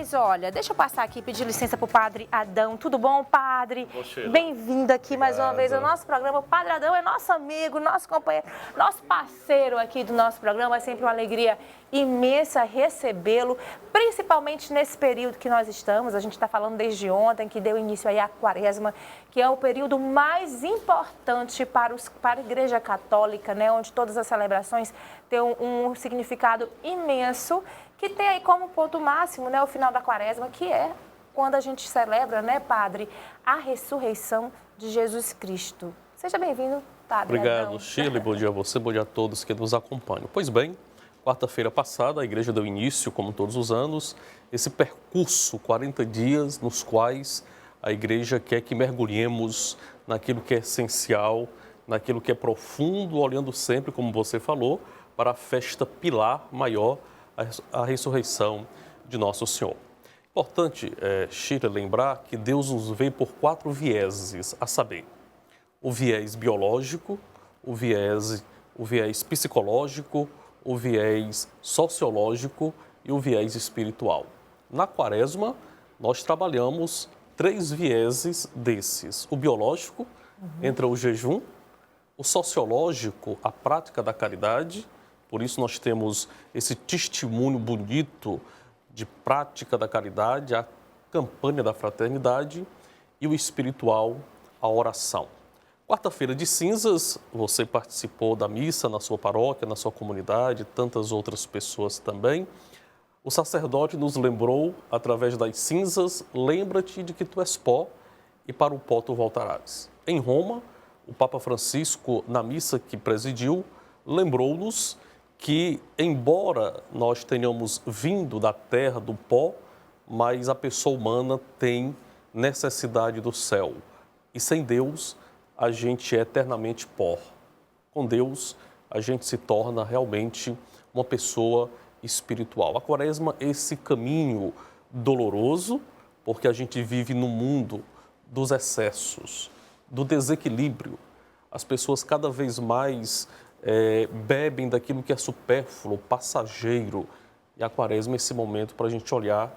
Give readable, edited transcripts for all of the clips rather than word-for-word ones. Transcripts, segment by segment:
Mas olha, deixa eu passar aqui e pedir licença para o Padre Adão. Tudo bom, Padre? Bem-vindo aqui mais uma vez ao nosso programa. O Padre Adão é nosso amigo, nosso companheiro, nosso parceiro aqui do nosso programa. É sempre uma alegria imensa recebê-lo, principalmente nesse período que nós estamos. A gente está falando desde ontem, que deu início aí à Quaresma, que é o período mais importante para a Igreja Católica, né? Onde todas as celebrações têm um significado imenso, que tem aí como ponto máximo, né, o final da Quaresma, que é quando a gente celebra, né, Padre, a ressurreição de Jesus Cristo. Seja bem-vindo, Padre. Obrigado, Shirley. Bom dia a você, bom dia a todos que nos acompanham. Pois bem, quarta-feira passada, a igreja deu início, como todos os anos, esse percurso, 40 dias, nos quais a igreja quer que mergulhemos naquilo que é essencial, naquilo que é profundo, olhando sempre, como você falou, para a festa pilar maior, a ressurreição de Nosso Senhor. Importante, Shirley, lembrar que Deus nos vê por 4 vieses, a saber, o viés biológico, o viés psicológico, o viés sociológico e o viés espiritual. Na Quaresma, nós trabalhamos 3 vieses desses. O biológico, entra o jejum, o sociológico, a prática da caridade, por isso nós temos esse testemunho bonito de prática da caridade, a campanha da fraternidade, e o espiritual, a oração. Quarta-feira de cinzas, você participou da missa na sua paróquia, na sua comunidade, tantas outras pessoas também. O sacerdote nos lembrou, através das cinzas, lembra-te de que tu és pó e para o pó tu voltarás. Em Roma, o Papa Francisco, na missa que presidiu, lembrou-nos que, embora nós tenhamos vindo da terra, do pó, mas a pessoa humana tem necessidade do céu. E sem Deus, a gente é eternamente pó. Com Deus, a gente se torna realmente uma pessoa espiritual. A Quaresma é esse caminho doloroso, porque a gente vive no mundo dos excessos, do desequilíbrio. As pessoas cada vez mais bebem daquilo que é supérfluo, passageiro. E a Quaresma é esse momento para a gente olhar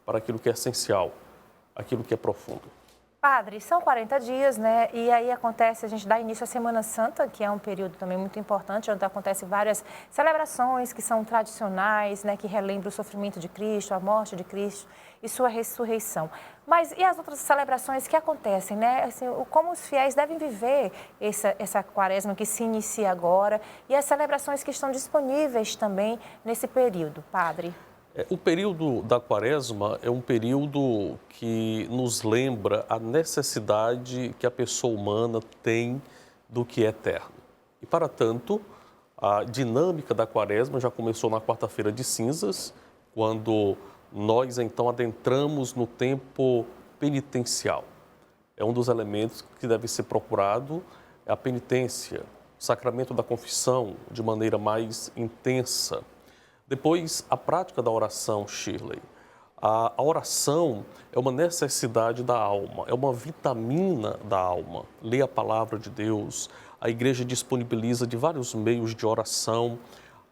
para aquilo que é essencial, aquilo que é profundo. Padre, são 40 dias, né? E aí acontece, a gente dá início à Semana Santa, que é um período também muito importante, onde acontecem várias celebrações que são tradicionais, né? Que relembram o sofrimento de Cristo, a morte de Cristo e sua ressurreição. Mas e as outras celebrações que acontecem, né? Assim, como os fiéis devem viver essa Quaresma que se inicia agora e as celebrações que estão disponíveis também nesse período, Padre? O período da Quaresma é um período que nos lembra a necessidade que a pessoa humana tem do que é eterno. E, para tanto, a dinâmica da Quaresma já começou na quarta-feira de cinzas, quando nós, então, adentramos no tempo penitencial. É um dos elementos que deve ser procurado, é a penitência, o sacramento da confissão, de maneira mais intensa. Depois, a prática da oração, Shirley. A oração é uma necessidade da alma, é uma vitamina da alma. Lê a palavra de Deus, a igreja disponibiliza de vários meios de oração.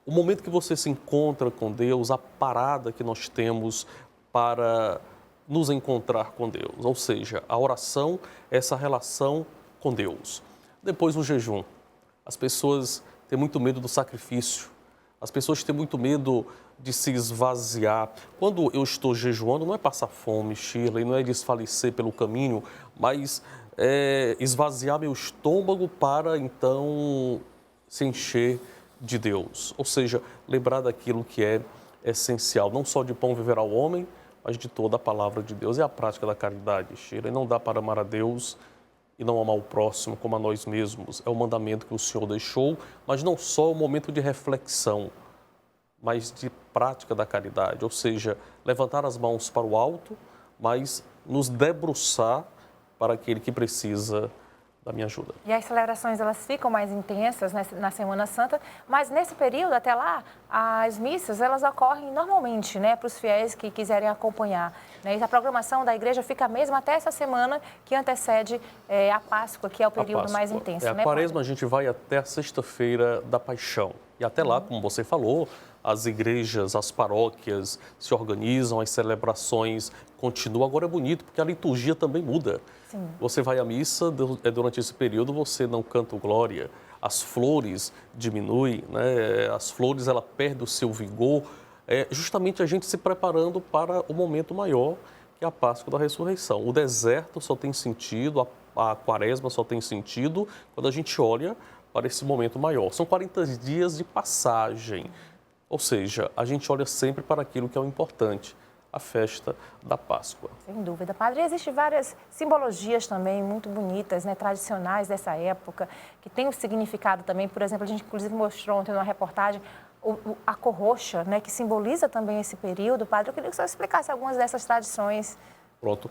O momento que você se encontra com Deus, a parada que nós temos para nos encontrar com Deus. Ou seja, a oração é essa relação com Deus. Depois, o jejum. As pessoas têm muito medo do sacrifício. As pessoas têm muito medo de se esvaziar. Quando eu estou jejuando, não é passar fome, Shirley, não é desfalecer pelo caminho, mas é esvaziar meu estômago para, então, se encher de Deus. Ou seja, lembrar daquilo que é essencial. Não só de pão viverá o homem, mas de toda a palavra de Deus. É a prática da caridade, Shirley. Não dá para amar a Deus e não amar o próximo como a nós mesmos. É o mandamento que o Senhor deixou, mas não só o momento de reflexão, mas de prática da caridade, ou seja, levantar as mãos para o alto, mas nos debruçar para aquele que precisa da minha ajuda. E as celebrações, elas ficam mais intensas na Semana Santa, mas nesse período, até lá, as missas, elas ocorrem normalmente, né, para os fiéis que quiserem acompanhar, né? E a programação da igreja fica mesmo até essa semana que antecede a Páscoa, que é o período mais intenso, A né, Quaresma, Padre? a gente vai até a sexta-feira da Paixão. E até lá, como você falou, as igrejas, as paróquias se organizam, as celebrações continuam. Agora é bonito, porque a liturgia também muda. Sim. Você vai à missa, durante esse período você não canta o glória, as flores diminuem, né? As flores ela perde o seu vigor, justamente a gente se preparando para o momento maior, que é a Páscoa da Ressurreição. O deserto só tem sentido, a quaresma só tem sentido quando a gente olha para esse momento maior. São 40 dias de passagem, ou seja, a gente olha sempre para aquilo que é o importante, a festa da Páscoa. Sem dúvida, padre. Existem várias simbologias também muito bonitas, né, tradicionais dessa época, que têm um significado também. Por exemplo, a gente inclusive mostrou ontem numa reportagem a cor roxa, né, que simboliza também esse período. Padre, eu queria que o senhor explicasse algumas dessas tradições. Pronto.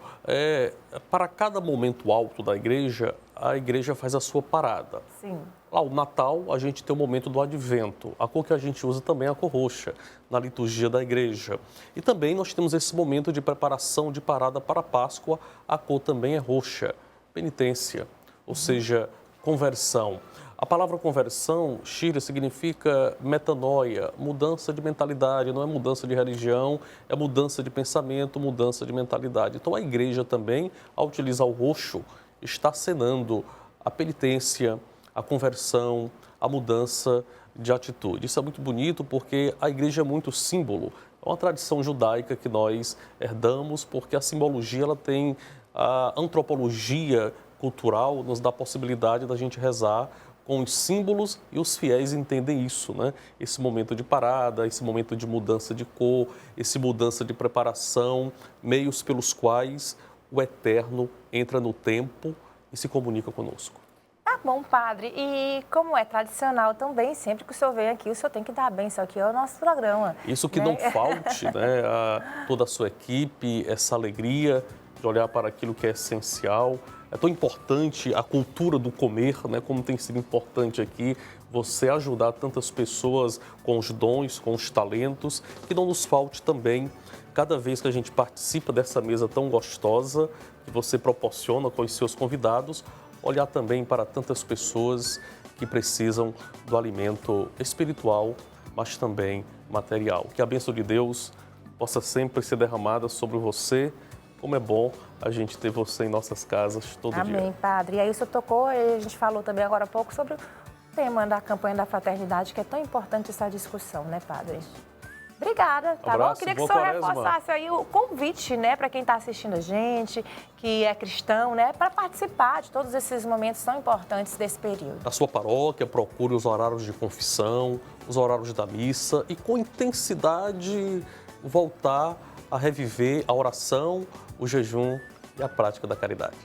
Para cada momento alto da igreja, a igreja faz a sua parada. Sim. Lá, o Natal, a gente tem o momento do Advento. A cor que a gente usa também é a cor roxa, na liturgia da igreja. E também nós temos esse momento de preparação de parada para a Páscoa. A cor também é roxa, penitência, ou seja, conversão. A palavra conversão, Shira, significa metanoia, mudança de mentalidade, não é mudança de religião, é mudança de pensamento, mudança de mentalidade. Então a igreja também, ao utilizar o roxo, está acenando a penitência, a conversão, a mudança de atitude. Isso é muito bonito porque a igreja é muito símbolo. É uma tradição judaica que nós herdamos porque a simbologia ela tem a antropologia cultural, nos dá a possibilidade da gente rezar com os símbolos e os fiéis entendem isso, né? Esse momento de parada, esse momento de mudança de cor, esse mudança de preparação, meios pelos quais o Eterno entra no tempo e se comunica conosco. Tá bom, padre. E como é tradicional também, sempre que o senhor vem aqui, o senhor tem que dar a benção aqui ao nosso programa. Isso que não falte, né, a toda a sua equipe, essa alegria de olhar para aquilo que é essencial. É tão importante a cultura do comer, né, como tem sido importante aqui, você ajudar tantas pessoas com os dons, com os talentos, que não nos falte também, cada vez que a gente participa dessa mesa tão gostosa, que você proporciona com os seus convidados, olhar também para tantas pessoas que precisam do alimento espiritual, mas também material. Que a bênção de Deus possa sempre ser derramada sobre você. Como é bom a gente ter você em nossas casas todo dia. Amém, padre. E aí o senhor tocou, a gente falou também agora há pouco sobre o tema da campanha da fraternidade, que é tão importante essa discussão, né, padre? Obrigada, tá bom? Eu queria que o senhor reforçasse aí o convite, né, para quem está assistindo a gente, que é cristão, né, para participar de todos esses momentos tão importantes desse período. Na sua paróquia, procure os horários de confissão, os horários da missa e com intensidade voltar a reviver a oração, o jejum e a prática da caridade.